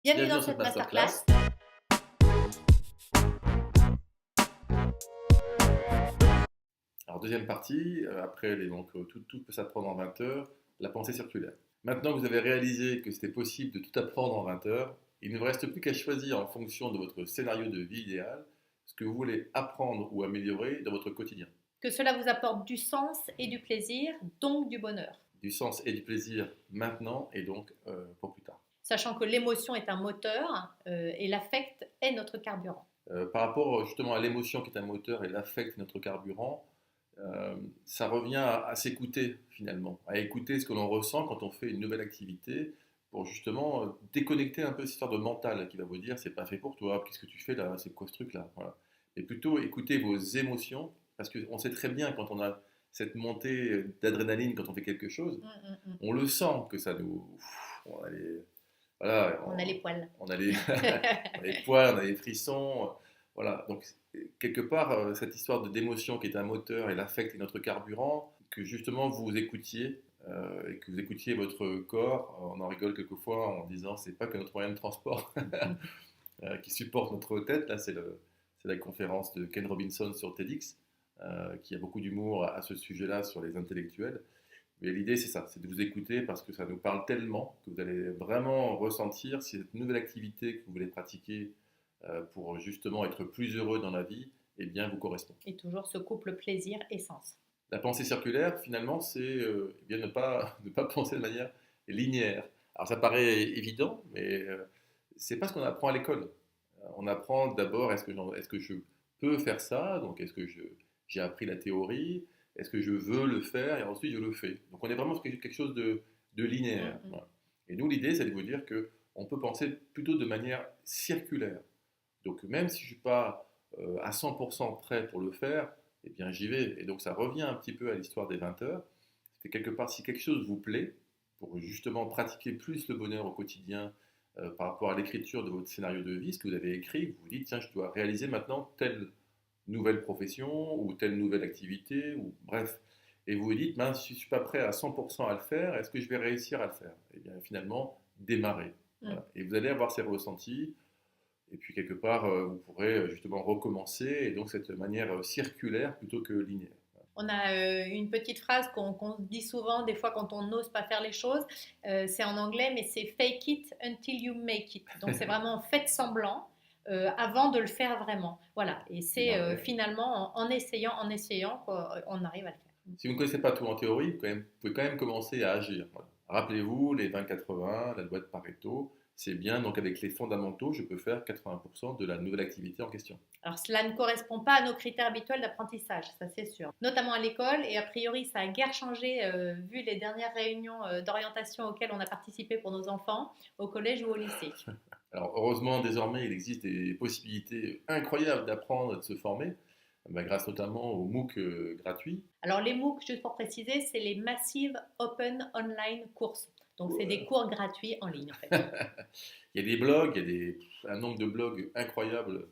Bienvenue Bienvenue dans dans cette cette masterclass. masterclass. Alors, deuxième partie, après tout peut s'apprendre en 20 heures, la pensée circulaire. Maintenant que vous avez réalisé que c'était possible de tout apprendre en 20 heures, il ne vous reste plus qu'à choisir en fonction de votre scénario de vie idéal ce que vous voulez apprendre ou améliorer dans votre quotidien. Que cela vous apporte du sens et du plaisir, donc du bonheur. Du sens et du plaisir maintenant et donc pour plus tard. Sachant que l'émotion est un moteur et l'affect est notre carburant. Par rapport justement à l'émotion qui est un moteur et l'affect notre carburant, ça revient à s'écouter finalement, à écouter ce que l'on ressent quand on fait une nouvelle activité pour justement déconnecter un peu cette histoire de mental qui va vous dire c'est pas fait pour toi, qu'est-ce que tu fais là, c'est quoi ce truc là, voilà. Et plutôt écouter vos émotions parce qu'on sait très bien quand on a cette montée d'adrénaline quand on fait quelque chose, on le sent que ça nous, on a les, voilà, On a les poils. on a les, on a les poils, on a les frissons, voilà. Donc quelque part, cette histoire d'émotion qui est un moteur et l'affect est notre carburant, que justement vous écoutiez et que vous écoutiez votre corps. On en rigole quelquefois en disant c'est pas que notre moyen de transport qui supporte notre tête. Là, c'est la conférence de Ken Robinson sur TEDx, qui a beaucoup d'humour à ce sujet-là sur les intellectuels. Mais l'idée, c'est ça, c'est de vous écouter parce que ça nous parle tellement que vous allez vraiment ressentir si cette nouvelle activité que vous voulez pratiquer pour justement être plus heureux dans la vie, eh bien, vous correspond. Et toujours ce couple plaisir et sens. La pensée circulaire, finalement, c'est eh bien, ne pas penser de manière linéaire. Alors, ça paraît évident, mais c'est pas ce qu'on apprend à l'école. On apprend d'abord, est-ce que je peux faire ça? Donc, j'ai appris la théorie? Est-ce que je veux le faire? Et ensuite, je le fais. Donc, on est vraiment sur quelque chose de linéaire. Voilà. Et nous, l'idée, c'est de vous dire que on peut penser plutôt de manière circulaire. Donc, même si je ne suis pas à 100% prêt pour le faire, eh bien, j'y vais. Et donc, ça revient un petit peu à l'histoire des 20 heures. C'est que quelque part, si quelque chose vous plaît, pour justement pratiquer plus le bonheur au quotidien par rapport à l'écriture de votre scénario de vie, ce que vous avez écrit, vous vous dites, tiens, je dois réaliser maintenant telle nouvelle profession ou telle nouvelle activité, ou bref. Et vous vous dites, mince, si je ne suis pas prêt à 100% à le faire, est-ce que je vais réussir à le faire? Et bien, finalement, démarrer. Voilà. Et vous allez avoir ces ressentis. Et puis quelque part, vous pourrez justement recommencer, et donc cette manière circulaire plutôt que linéaire. On a une petite phrase qu'on dit souvent, des fois quand on n'ose pas faire les choses, c'est en anglais, mais c'est fake it until you make it. Donc c'est vraiment faites semblant avant de le faire vraiment. Voilà, et c'est finalement en essayant qu'on arrive à le faire. Si vous ne connaissez pas tout en théorie, vous pouvez quand même commencer à agir. Voilà. Rappelez-vous les 20-80, la loi de Pareto. C'est bien, donc avec les fondamentaux, je peux faire 80% de la nouvelle activité en question. Alors cela ne correspond pas à nos critères habituels d'apprentissage, ça c'est sûr. Notamment à l'école, et a priori ça a guère changé vu les dernières réunions d'orientation auxquelles on a participé pour nos enfants, au collège ou au lycée. Alors heureusement, désormais, il existe des possibilités incroyables d'apprendre et de se former, grâce notamment aux MOOC gratuits. Alors les MOOC, juste pour préciser, c'est les Massive Open Online Courses. Donc, c'est des cours gratuits en ligne, en fait. Il y a des blogs, un nombre de blogs incroyables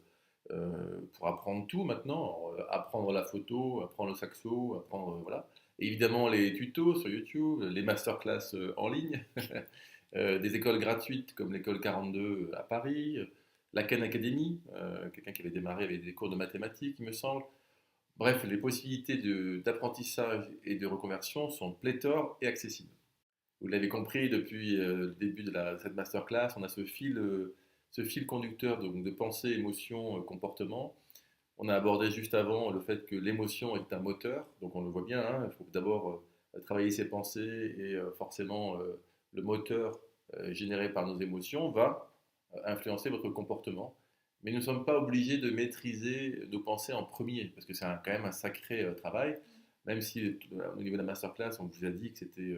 pour apprendre tout maintenant. Apprendre la photo, apprendre le saxo, apprendre, voilà. Et évidemment, les tutos sur YouTube, les masterclass en ligne, des écoles gratuites comme l'école 42 à Paris, la Khan Academy, quelqu'un qui avait démarré avec des cours de mathématiques, il me semble. Bref, les possibilités d'apprentissage et de reconversion sont pléthores et accessibles. Vous l'avez compris depuis le début de cette masterclass, on a ce fil conducteur de pensée, émotion, comportement. On a abordé juste avant le fait que l'émotion est un moteur, donc on le voit bien, hein, il faut d'abord travailler ses pensées et forcément le moteur généré par nos émotions va influencer votre comportement. Mais nous ne sommes pas obligés de maîtriser nos pensées en premier, parce que c'est quand même un sacré travail. Même si au niveau de la masterclass, on vous a dit que c'était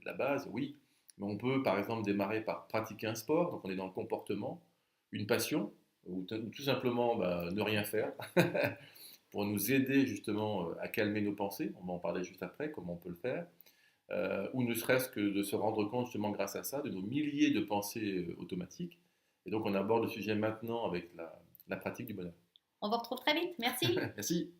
la base, oui. Mais on peut par exemple démarrer par pratiquer un sport, donc on est dans le comportement, une passion, ou tout simplement ne rien faire, pour nous aider justement à calmer nos pensées. On va en parler juste après, comment on peut le faire. Ou ne serait-ce que de se rendre compte justement grâce à ça de nos milliers de pensées automatiques. Et donc on aborde le sujet maintenant avec la pratique du bonheur. On vous retrouve très vite, merci. Merci.